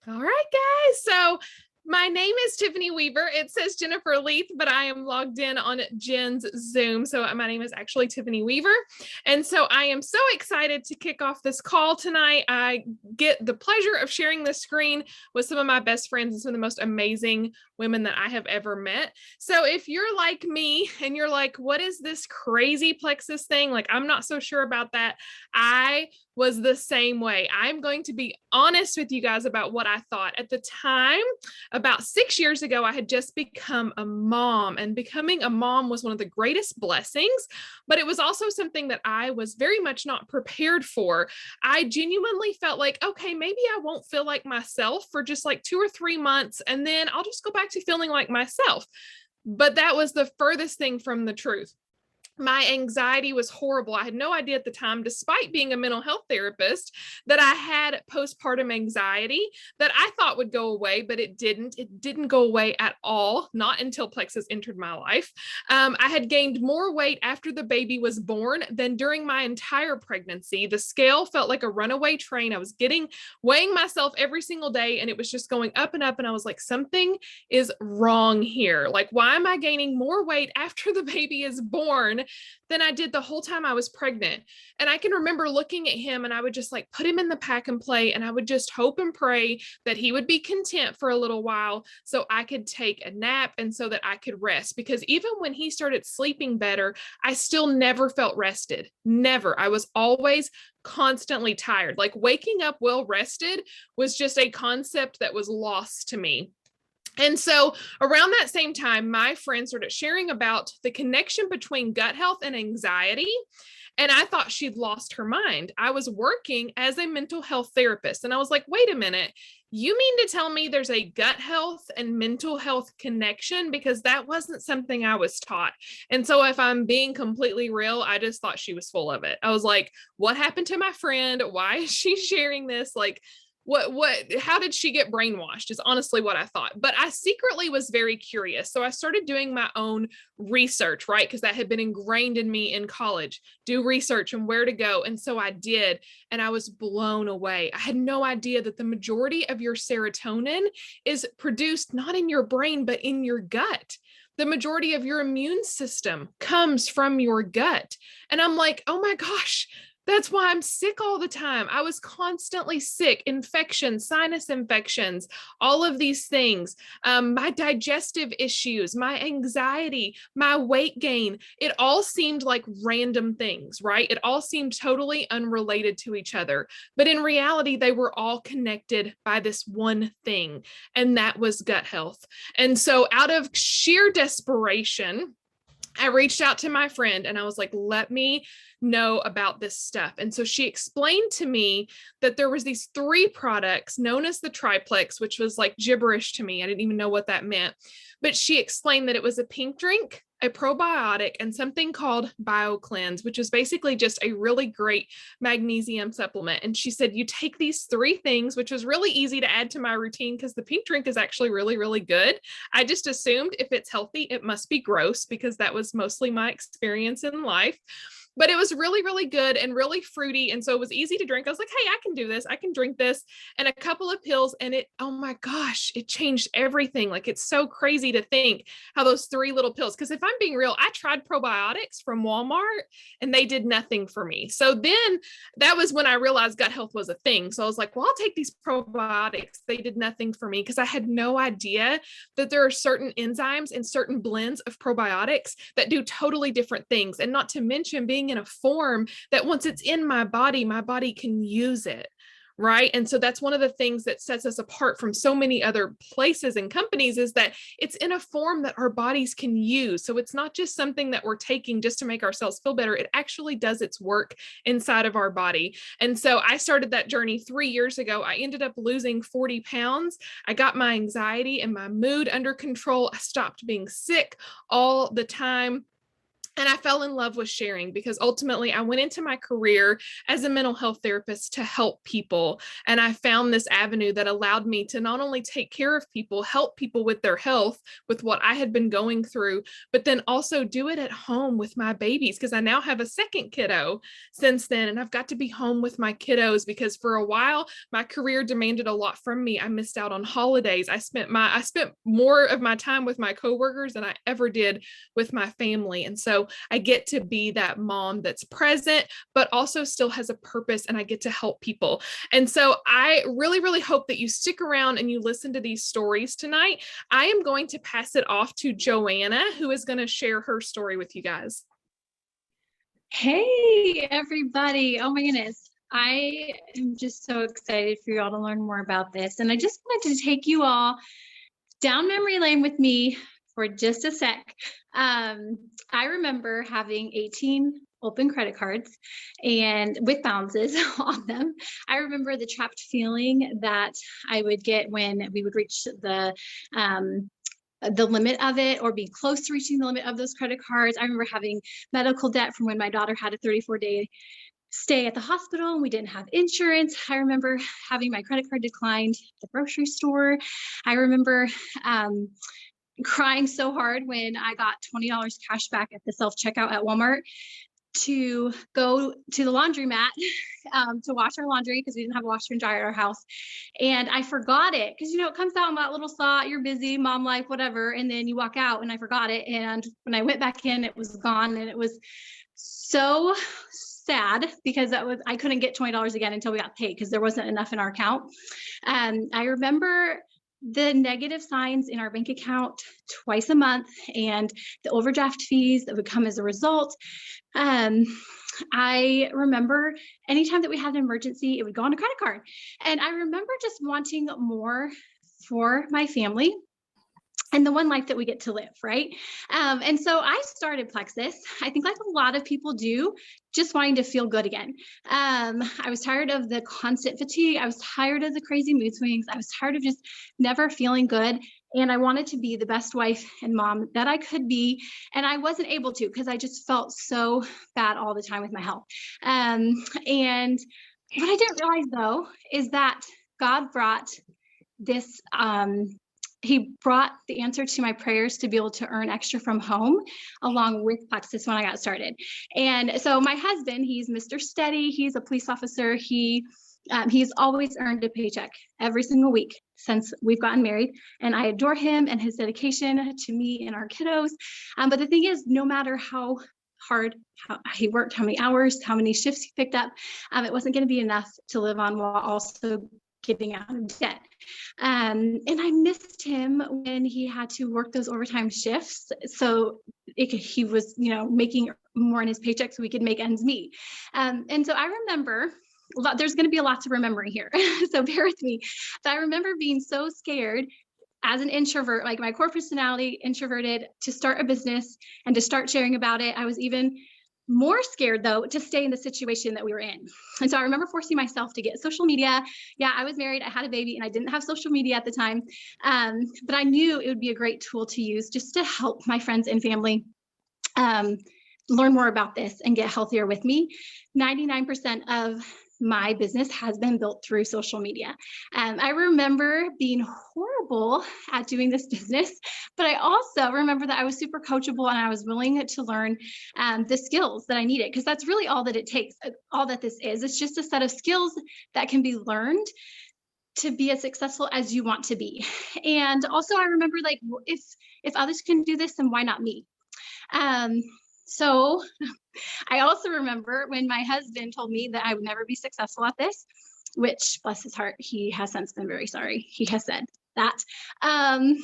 All right, guys. So my name is Tiffany Weaver. It says Jennifer Leath, but I am logged in on Jen's Zoom. So my name is actually Tiffany Weaver. And so I am so excited to kick off this call tonight. I get the pleasure of sharing the screen with some of my best friends and some of the most amazing women that I have ever met. So if you're like me and you're like, what is this crazy Plexus thing? Like, I'm not so sure about that. I was the same way. I'm going to be honest with you guys about what I thought. At the time, about 6 years ago, I had just become a mom, and becoming a mom was one of the greatest blessings, but it was also something that I was very much not prepared for. I genuinely felt like, okay, maybe I won't feel like myself for just like 2 or 3 months, and then I'll just go back to feeling like myself. But that was the furthest thing from the truth. My anxiety was horrible. I had no idea at the time, despite being a mental health therapist, that I had postpartum anxiety that I thought would go away, but it didn't. It didn't go away at all, not until Plexus entered my life. I had gained more weight after the baby was born than during my entire pregnancy. The scale felt like a runaway train. I was weighing myself every single day, and it was just going up and up. And I was like, something is wrong here. Like, why am I gaining more weight after the baby is born than I did the whole time I was pregnant? And I can remember looking at him, and I would just like put him in the pack and play, and I would just hope and pray that he would be content for a little while so I could take a nap and so that I could rest. Because even when he started sleeping better, I still never felt rested. Never. I was always constantly tired. Like, waking up well rested was just a concept that was lost to me. And so around that same time, my friend started sharing about the connection between gut health and anxiety. And I thought she'd lost her mind. I was working as a mental health therapist, and I was like, wait a minute, you mean to tell me there's a gut health and mental health connection? Because that wasn't something I was taught. And so, if I'm being completely real, I just thought she was full of it. I was like, what happened to my friend? Why is she sharing this? Like, how did she get brainwashed is honestly what I thought. But I secretly was very curious, so I started doing my own research, right? Because that had been ingrained in me in college. Do research and where to go. And so I did, and I was blown away. I had no idea that the majority of your serotonin is produced not in your brain but in your gut. The majority of your immune system comes from your gut. And I'm like, oh my gosh, that's why I'm sick all the time. I was constantly sick, infections, sinus infections, all of these things, my digestive issues, my anxiety, my weight gain. It all seemed like random things, right? It all seemed totally unrelated to each other. But in reality, they were all connected by this one thing, and that was gut health. And so, out of sheer desperation, I reached out to my friend and I was like, let me know about this stuff. And so she explained to me that there was these 3 products known as the triplex, which was like gibberish to me. I didn't even know what that meant. But she explained that it was a pink drink, a probiotic, and something called BioCleanse, which is basically just a really great magnesium supplement. And she said, you take these 3 things, which was really easy to add to my routine because the pink drink is actually really, really good. I just assumed if it's healthy, it must be gross because that was mostly my experience in life. But it was really, really good and really fruity. And so it was easy to drink. I was like, hey, I can do this. I can drink this. And a couple of pills. And oh my gosh, it changed everything. Like, it's so crazy to think how those 3 little pills, because if I'm being real, I tried probiotics from Walmart and they did nothing for me. So then that was when I realized gut health was a thing. So I was like, well, I'll take these probiotics. They did nothing for me because I had no idea that there are certain enzymes and certain blends of probiotics that do totally different things. And not to mention being in a form that once it's in my body can use it. Right. And so that's one of the things that sets us apart from so many other places and companies is that it's in a form that our bodies can use. So it's not just something that we're taking just to make ourselves feel better. It actually does its work inside of our body. And so I started that journey 3 years ago. I ended up losing 40 pounds. I got my anxiety and my mood under control. I stopped being sick all the time. And I fell in love with sharing because ultimately I went into my career as a mental health therapist to help people. And I found this avenue that allowed me to not only take care of people, help people with their health, with what I had been going through, but then also do it at home with my babies, because I now have a second kiddo since then. And I've got to be home with my kiddos because for a while, my career demanded a lot from me. I missed out on holidays. I spent more of my time with my coworkers than I ever did with my family. And so I get to be that mom that's present, but also still has a purpose, and I get to help people. And so I really, really hope that you stick around and you listen to these stories tonight. I am going to pass it off to Joanna, who is going to share her story with you guys. Hey, everybody. Oh my goodness. I am just so excited for you all to learn more about this. And I just wanted to take you all down memory lane with me for just a sec. I remember having 18 open credit cards and with balances on them. I remember the trapped feeling that I would get when we would reach the limit of it or be close to reaching the limit of those credit cards. I remember having medical debt from when my daughter had a 34-day stay at the hospital and we didn't have insurance. I remember having my credit card declined at the grocery store. I remember crying so hard when I got $20 cash back at the self-checkout at Walmart to go to the laundromat to wash our laundry because we didn't have a washer and dryer at our house. And I forgot it because, it comes out in that little thought, you're busy, mom life, whatever. And then you walk out and I forgot it. And when I went back in, it was gone. And it was so sad because I couldn't get $20 again until we got paid because there wasn't enough in our account. I remember the negative signs in our bank account twice a month and the overdraft fees that would come as a result. I remember anytime that we had an emergency, it would go on a credit card. And I remember just wanting more for my family and the one life that we get to live, right? And so I started Plexus, I think like a lot of people do, just wanting to feel good again. I was tired of the constant fatigue. I was tired of the crazy mood swings. I was tired of just never feeling good. And I wanted to be the best wife and mom that I could be. And I wasn't able to because I just felt so bad all the time with my health. And what I didn't realize though, is that God brought this, he brought the answer to my prayers to be able to earn extra from home along with Plexus when I got started. And so my husband, he's Mr. Steady. He's a police officer. He's always earned a paycheck every single week since we've gotten married. And I adore him and his dedication to me and our kiddos. But the thing is, no matter how hard he worked, how many hours, how many shifts he picked up, it wasn't going to be enough to live on while also getting out of debt. And I missed him when he had to work those overtime shifts. So he was, making more in his paycheck so we could make ends meet. And so I remember, there's going to be a lot to remember here. So bear with me. But I remember being so scared as an introvert, like my core personality, introverted, to start a business and to start sharing about it. I was even more scared though to stay in the situation that we were in. And so I remember forcing myself to get social media. Yeah, I was married, I had a baby, and I didn't have social media at the time. But I knew it would be a great tool to use just to help my friends and family learn more about this and get healthier with me. 99% of my business has been built through social media. I remember being horrible at doing this business, but I also remember that I was super coachable and I was willing to learn the skills that I needed, because that's really all that it takes. All that this is, it's just a set of skills that can be learned to be as successful as you want to be. And also I remember, like, if others can do this, then why not me? So I also remember when my husband told me that I would never be successful at this, which, bless his heart, he has since been very sorry. He has said that. And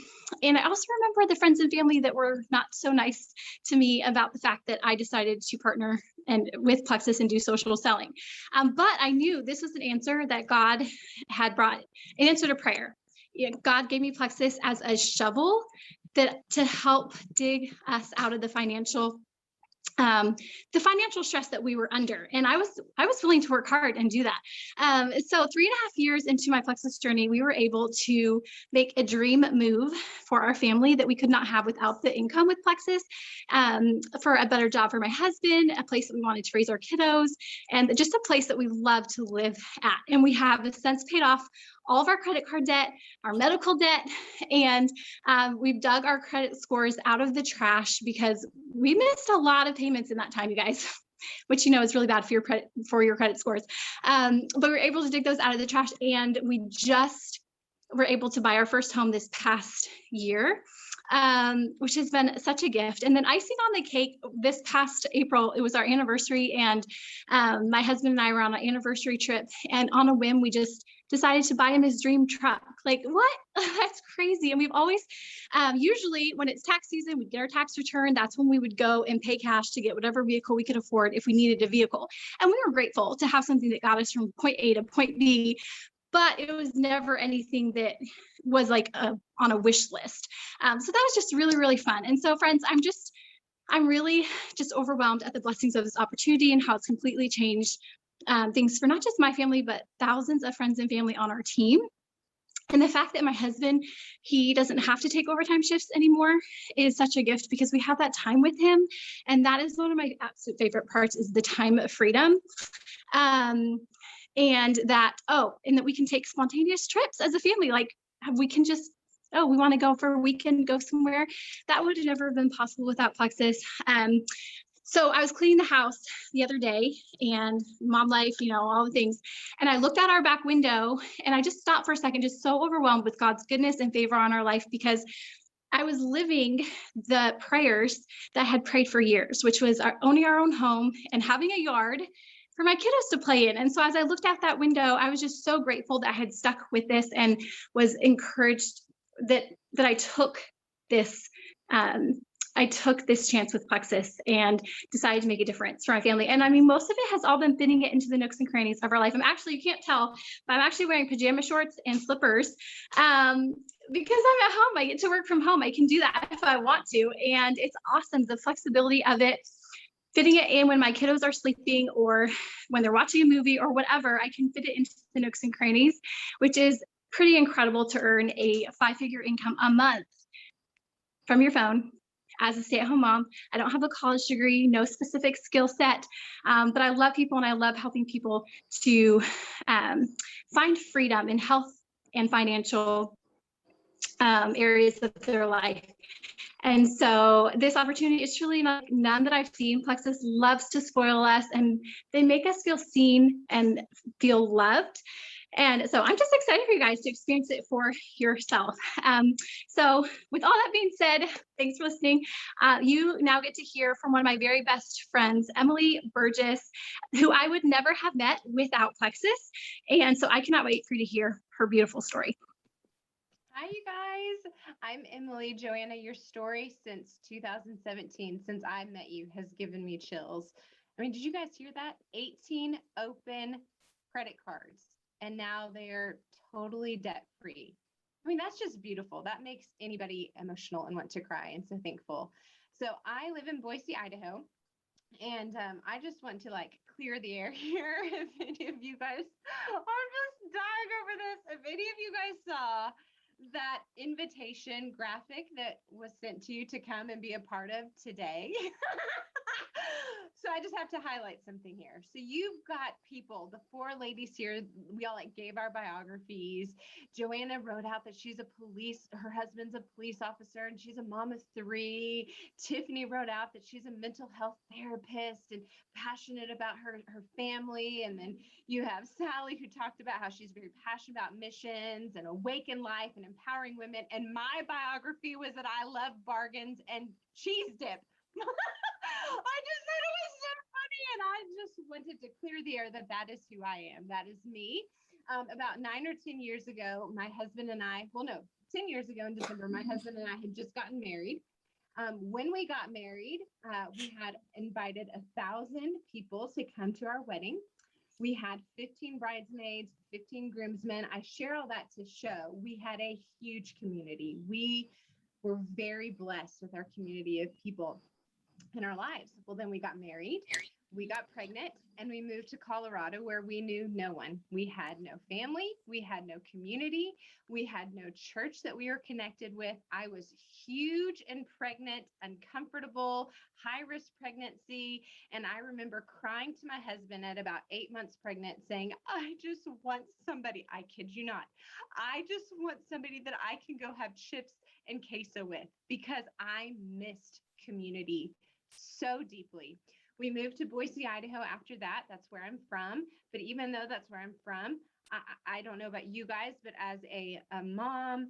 I also remember the friends and family that were not so nice to me about the fact that I decided to partner with Plexus and do social selling. But I knew this was an answer that God had brought, an answer to prayer. God gave me Plexus as a shovel to help dig us out of the financial the financial stress that we were under. And I was willing to work hard and do that. So 3.5 years into my Plexus journey, we were able to make a dream move for our family that we could not have without the income with Plexus, for a better job for my husband, a place that we wanted to raise our kiddos, and just a place that we love to live at. And we have since paid off all of our credit card debt, our medical debt, and we've dug our credit scores out of the trash because we missed a lot of payments in that time, you guys, which is really bad for your credit scores. But we were able to dig those out of the trash, and we just were able to buy our first home this past year, which has been such a gift. And then icing on the cake, this past April, it was our anniversary, and my husband and I were on an anniversary trip, and on a whim, we just decided to buy him his dream truck. Like, what? That's crazy. And we've always, usually when it's tax season, we get our tax return. That's when we would go and pay cash to get whatever vehicle we could afford if we needed a vehicle. And we were grateful to have something that got us from point A to point B, but it was never anything that was like on a wish list. So that was just really, really fun. And so, friends, I'm really just overwhelmed at the blessings of this opportunity and how it's completely changed things for not just my family, but thousands of friends and family on our team. And the fact that my husband, he doesn't have to take overtime shifts anymore is such a gift because we have that time with him. And that is one of my absolute favorite parts, is the time of freedom. And that we can take spontaneous trips as a family. Like, we can just, we want to go for a weekend, go somewhere. That would have never been possible without Plexus. So I was cleaning the house the other day, and mom life, all the things. And I looked out our back window, and I just stopped for a second, just so overwhelmed with God's goodness and favor on our life, because I was living the prayers that I had prayed for years, which was owning our own home and having a yard for my kiddos to play in. And so as I looked out that window, I was just so grateful that I had stuck with this and was encouraged that I took this, chance with Plexus and decided to make a difference for my family. And I mean, most of it has all been fitting it into the nooks and crannies of our life. You can't tell, but I'm actually wearing pajama shorts and slippers because I'm at home. I get to work from home. I can do that if I want to. And it's awesome, the flexibility of it, fitting it in when my kiddos are sleeping or when they're watching a movie or whatever. I can fit it into the nooks and crannies, which is pretty incredible to earn a 5-figure income a month from your phone as a stay-at-home mom. I don't have a college degree, no specific skill set, but I love people, and I love helping people to find freedom in health and financial areas of their life. And so this opportunity is truly none that I've seen. Plexus loves to spoil us, and they make us feel seen and feel loved. And so I'm just excited for you guys to experience it for yourself. So with all that being said, thanks for listening. You now get to hear from one of my very best friends, Emily Burgess, who I would never have met without Plexus. And so I cannot wait for you to hear her beautiful story. Hi, you guys. I'm Emily. Joanna, your story since 2017, since I met you, has given me chills. I mean, did you guys hear that? 18 open credit cards, and now they're totally debt-free. I mean, that's just beautiful. That makes anybody emotional and want to cry, and so thankful. So I live in Boise, Idaho, and I just want to clear the air here. If any of you guys, I'm just dying over this. If any of you guys saw that invitation graphic that was sent to you to come and be a part of today. So I just have to highlight something here. So you've got people, the 4 ladies here, we all gave our biographies. Joanna wrote out that her husband's a police officer and she's a mom of 3. Tiffany wrote out that she's a mental health therapist and passionate about her family. And then you have Sally, who talked about how she's very passionate about missions and awaken life and empowering women. And my biography was that I love bargains and cheese dip. I just thought it was so funny, and I just wanted to clear the air that is who I am. That is me. About 9 or 10 years ago, my husband and I, 10 years ago in December, my husband and I had just gotten married. When we got married, we had invited 1,000 people to come to our wedding. We had 15 bridesmaids, 15 groomsmen. I share all that to show we had a huge community. We were very blessed with our community of people. in our lives. Well, then we got married, we got pregnant, and we moved to Colorado where we knew no one. We had no family, we had no community, we had no church that we were connected with. I was huge and pregnant, uncomfortable, high risk pregnancy. And I remember crying to my husband at about 8 months pregnant, saying, I just want somebody, I kid you not, I just want somebody that I can go have chips and queso with, because I missed community so deeply. We moved to Boise, Idaho after that. That's where I'm from. But even though that's where I'm from, I don't know about you guys, but as a mom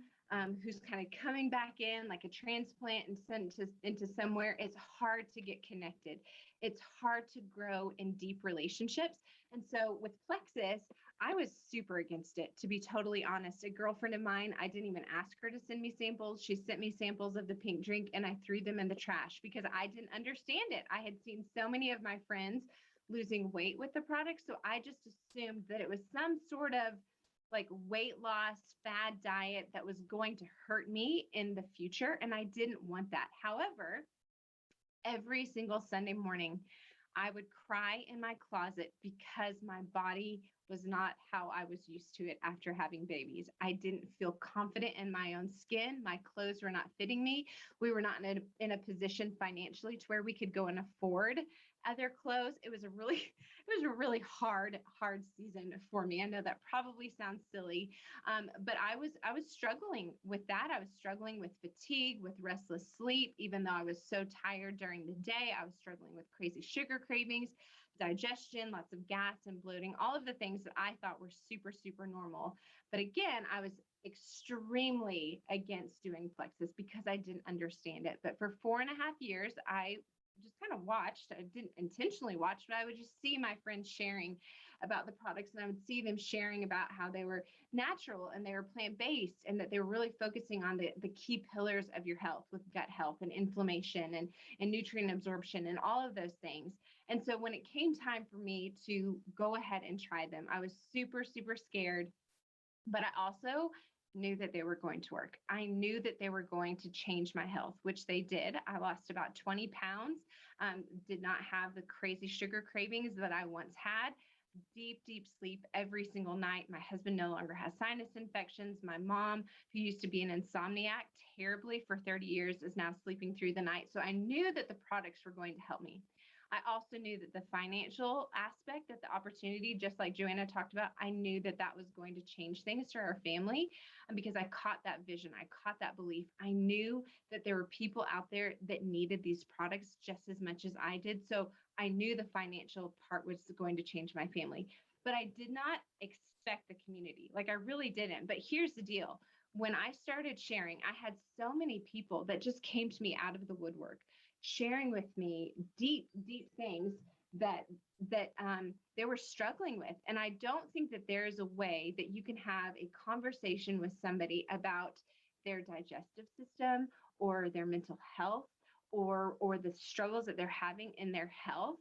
who's kind of coming back in like a transplant and sent into somewhere, it's hard to get connected. It's hard to grow in deep relationships. And so with Plexus, I was super against it, to be totally honest. A girlfriend of mine, I didn't even ask her to send me samples. She sent me samples of the pink drink and I threw them in the trash because I didn't understand it. I had seen so many of my friends losing weight with the product. So I just assumed that it was some sort of like weight loss fad diet that was going to hurt me in the future. And I didn't want that. However, every single Sunday morning, I would cry in my closet because my body was not how I was used to it after having babies. I didn't feel confident in my own skin. My clothes were not fitting me. We were not in a position financially to where we could go and afford other clothes. It was a really hard season for me. I know that probably sounds silly, but I was struggling with that. I was struggling with fatigue, with restless sleep. Even though I was so tired during the day, I was struggling with crazy sugar cravings, digestion, lots of gas and bloating, all of the things that I thought were super, super normal. But again, I was extremely against doing Plexus because I didn't understand it. But for 4.5 years, I just kind of watched. I didn't intentionally watch, but I would just see my friends sharing about the products, and I would see them sharing about how they were natural and they were plant-based and that they were really focusing on the key pillars of your health with gut health and inflammation and nutrient absorption and all of those things. And so when it came time for me to go ahead and try them, I was super, super scared, but I also knew that they were going to work. I knew that they were going to change my health, which they did. I lost about 20 pounds, did not have the crazy sugar cravings that I once had, deep, deep sleep every single night. My husband no longer has sinus infections. My mom, who used to be an insomniac terribly for 30 years, is now sleeping through the night. So I knew that the products were going to help me. I also knew that the financial aspect, that the opportunity, just like Joanna talked about, I knew that that was going to change things for our family because I caught that vision. I caught that belief. I knew that there were people out there that needed these products just as much as I did. So I knew the financial part was going to change my family, but I did not expect the community. Like I really didn't. But here's the deal. When I started sharing, I had so many people that just came to me out of the woodwork, sharing with me deep, deep things that they were struggling with. And I don't think that there is a way that you can have a conversation with somebody about their digestive system or their mental health or the struggles that they're having in their health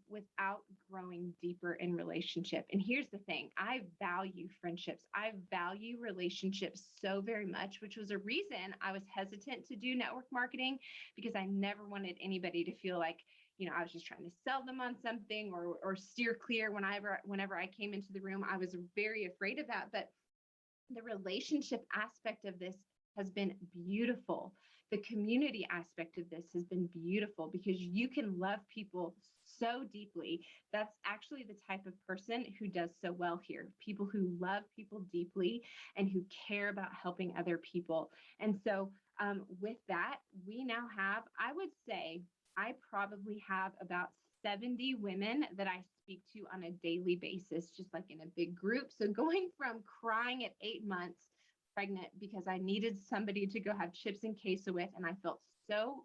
without growing deeper in relationship. And here's the thing, I value friendships. I value relationships so very much, which was a reason I was hesitant to do network marketing, because I never wanted anybody to feel like, I was just trying to sell them on something or steer clear. Whenever I came into the room, I was very afraid of that. But the relationship aspect of this has been beautiful. The community aspect of this has been beautiful because you can love people so deeply. That's actually the type of person who does so well here. People who love people deeply and who care about helping other people. And so with that, we now have, I would say, I probably have about 70 women that I speak to on a daily basis, just like in a big group. So going from crying at 8 months pregnant because I needed somebody to go have chips and queso with, and I felt so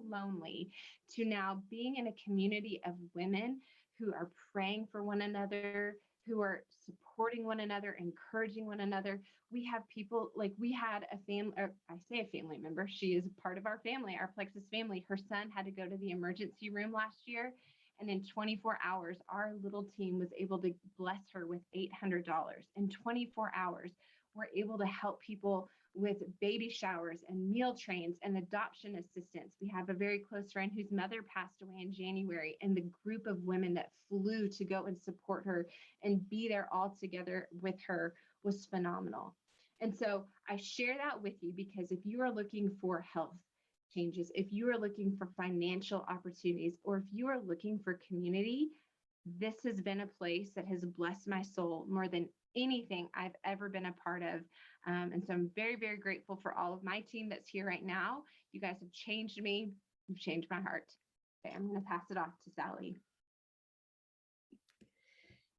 lonely, to now being in a community of women who are praying for one another, who are supporting one another, encouraging one another. We have people, like we had a family, or I say a family member, she is a part of our family, our Plexus family. Her son had to go to the emergency room last year. And in 24 hours, our little team was able to bless her with $800 in 24 hours. we're able to help people with baby showers and meal trains and adoption assistance. We have a very close friend whose mother passed away in January, and the group of women that flew to go and support her and be there all together with her was phenomenal. And so I share that with you because if you are looking for health changes, if you are looking for financial opportunities, or if you are looking for community, this has been a place that has blessed my soul more than anything I've ever been a part of. And so I'm very, very grateful for all of my team that's here right now. You guys have changed me. You've changed my heart. Okay, I'm going to pass it off to Sally.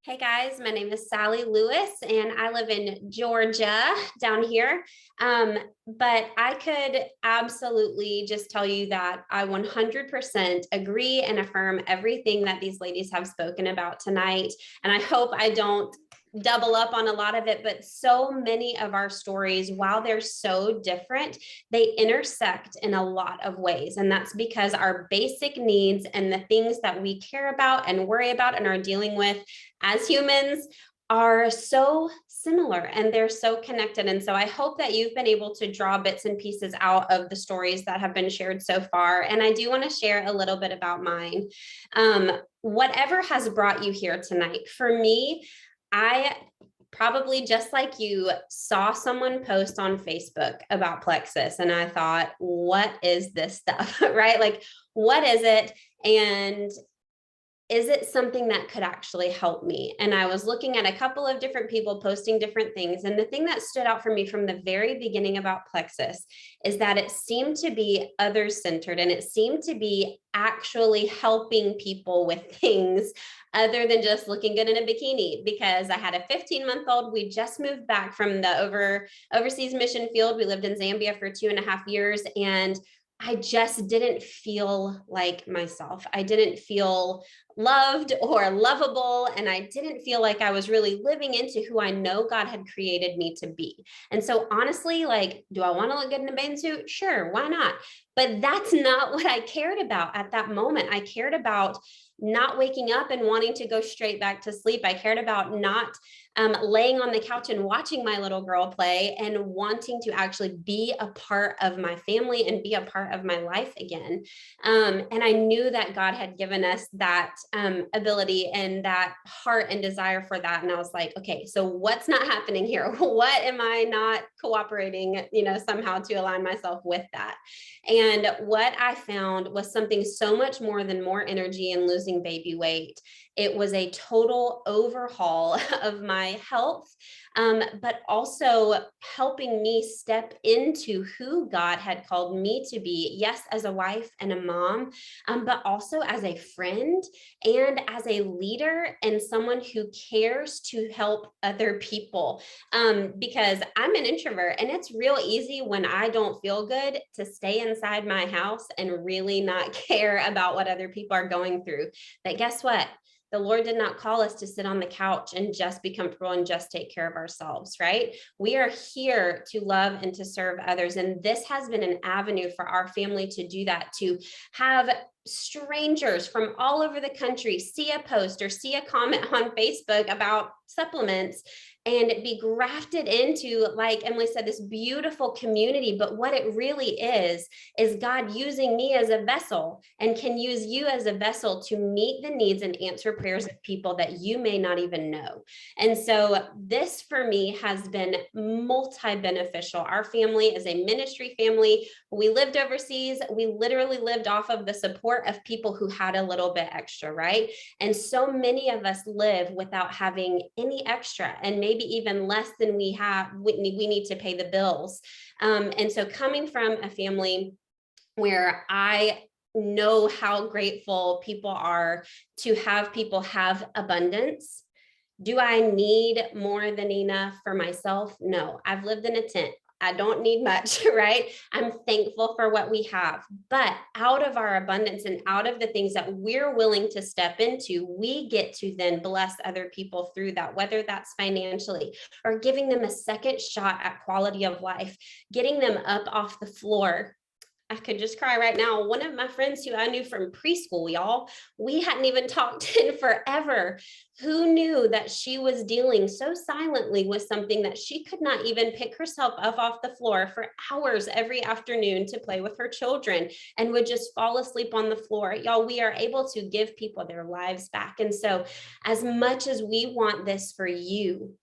Hey guys, my name is Sally Lewis and I live in Georgia down here. But I could absolutely just tell you that I 100% agree and affirm everything that these ladies have spoken about tonight. And I hope I don't double up on a lot of it, but so many of our stories, while they're so different, they intersect in a lot of ways. And that's because our basic needs and the things that we care about and worry about and are dealing with as humans are so similar and they're so connected. And so I hope that you've been able to draw bits and pieces out of the stories that have been shared so far. And I do want to share a little bit about mine. Whatever has brought you here tonight, for me, I probably just like you saw someone post on Facebook about Plexus and I thought, what is this stuff, right? Like, what is it? And is it something that could actually help me? And I was looking at a couple of different people posting different things. And the thing that stood out for me from the very beginning about Plexus is that it seemed to be others centered and it seemed to be actually helping people with things other than just looking good in a bikini. Because I had a 15-month-old, we just moved back from the overseas mission field. We lived in Zambia for 2.5 years and I just didn't feel like myself. I didn't feel loved or lovable. And I didn't feel like I was really living into who I know God had created me to be. And so honestly, like, do I want to look good in a bathing suit? Sure, why not? But that's not what I cared about at that moment. I cared about not waking up and wanting to go straight back to sleep. I cared about not laying on the couch and watching my little girl play and wanting to actually be a part of my family and be a part of my life again. And I knew that God had given us that ability and that heart and desire for that. And I was like, okay, so what's not happening here? What am I not cooperating, somehow to align myself with that? And what I found was something so much more than more energy and losing baby weight. It was a total overhaul of my health, but also helping me step into who God had called me to be. Yes, as a wife and a mom, but also as a friend and as a leader and someone who cares to help other people. Because I'm an introvert and it's real easy when I don't feel good to stay inside my house and really not care about what other people are going through. But guess what? The Lord did not call us to sit on the couch and just be comfortable and just take care of ourselves, right? We are here to love and to serve others. And this has been an avenue for our family to do that, to have strangers from all over the country see a post or see a comment on Facebook about supplements and be grafted into, like Emily said, this beautiful community. But what it really is God using me as a vessel and can use you as a vessel to meet the needs and answer prayers of people that you may not even know. And so this for me has been multi-beneficial. Our family is a ministry family. We lived overseas. We literally lived off of the support of people who had a little bit extra, right? And so many of us live without having any extra and maybe even less than we have. We need to pay the bills. And so coming from a family where I know how grateful people are to have people have abundance. Do I need more than enough for myself? No, I've lived in a tent. I don't need much, right? I'm thankful for what we have, but out of our abundance and out of the things that we're willing to step into, we get to then bless other people through that, whether that's financially or giving them a second shot at quality of life, getting them up off the floor I could just cry right now. One of my friends who I knew from preschool, y'all, we hadn't even talked in forever. Who knew that she was dealing so silently with something that she could not even pick herself up off the floor for hours every afternoon to play with her children and would just fall asleep on the floor. Y'all, we are able to give people their lives back. And so as much as we want this for you,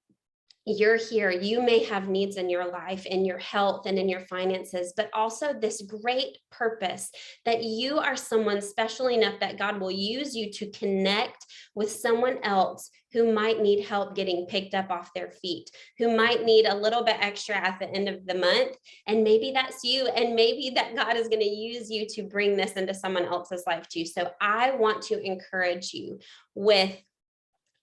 you're here, you may have needs in your life, in your health, and in your finances, but also this great purpose that you are someone special enough that God will use you to connect with someone else who might need help getting picked up off their feet, who might need a little bit extra at the end of the month. And maybe that's you, and maybe that God is going to use you to bring this into someone else's life too. So I want to encourage you with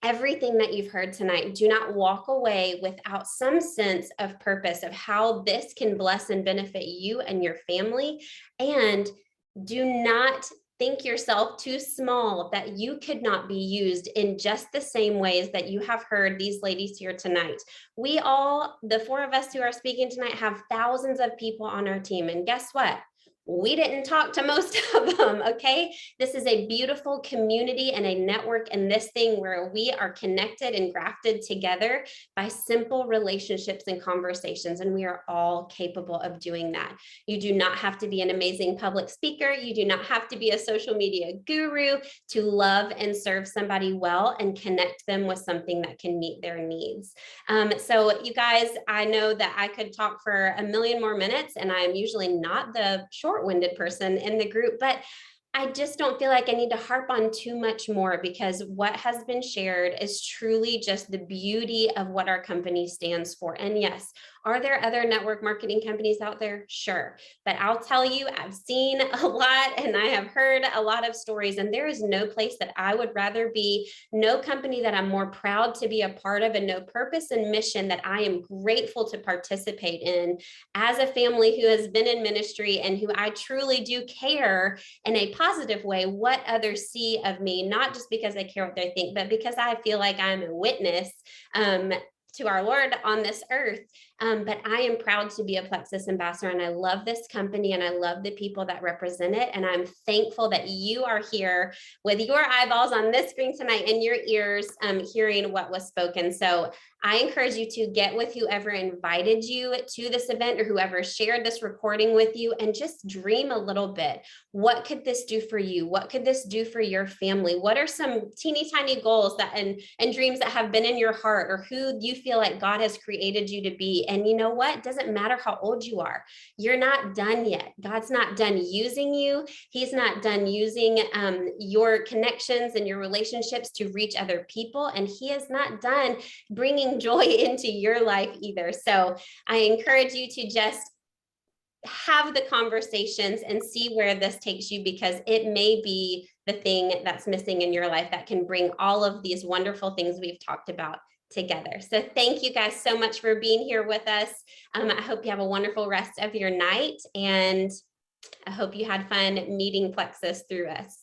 everything that you've heard tonight. Do not walk away without some sense of purpose of how this can bless and benefit you and your family. And do not think yourself too small that you could not be used in just the same ways that you have heard these ladies here tonight. We all, the four of us who are speaking tonight, have thousands of people on our team. And guess what? We didn't talk to most of them, okay? This is a beautiful community and a network in this thing where we are connected and grafted together by simple relationships and conversations, and we are all capable of doing that. You do not have to be an amazing public speaker. You do not have to be a social media guru to love and serve somebody well and connect them with something that can meet their needs. So you guys, I know that I could talk for a million more minutes, and I'm usually not the short-winded person in the group, but I just don't feel like I need to harp on too much more, because what has been shared is truly just the beauty of what our company stands for. And yes, are there other network marketing companies out there? Sure. But I'll tell you, I've seen a lot and I have heard a lot of stories, and there is no place that I would rather be, no company that I'm more proud to be a part of, and no purpose and mission that I am grateful to participate in as a family who has been in ministry and who I truly do care in a positive way what others see of me, not just because I care what they think, but because I feel like I'm a witness to our Lord on this earth. But I am proud to be a Plexus ambassador, and I love this company and I love the people that represent it. And I'm thankful that you are here with your eyeballs on this screen tonight and your ears hearing what was spoken. So I encourage you to get with whoever invited you to this event or whoever shared this recording with you, and just dream a little bit. What could this do for you? What could this do for your family? What are some teeny tiny goals that and dreams that have been in your heart, or who you feel like God has created you to be? And you know what? It doesn't matter how old you are. You're not done yet. God's not done using you. He's not done using your connections and your relationships to reach other people. And he is not done bringing joy into your life either. So I encourage you to just have the conversations and see where this takes you, because it may be the thing that's missing in your life that can bring all of these wonderful things we've talked about together. So thank you guys so much for being here with us. I hope you have a wonderful rest of your night, and I hope you had fun meeting Plexus through us.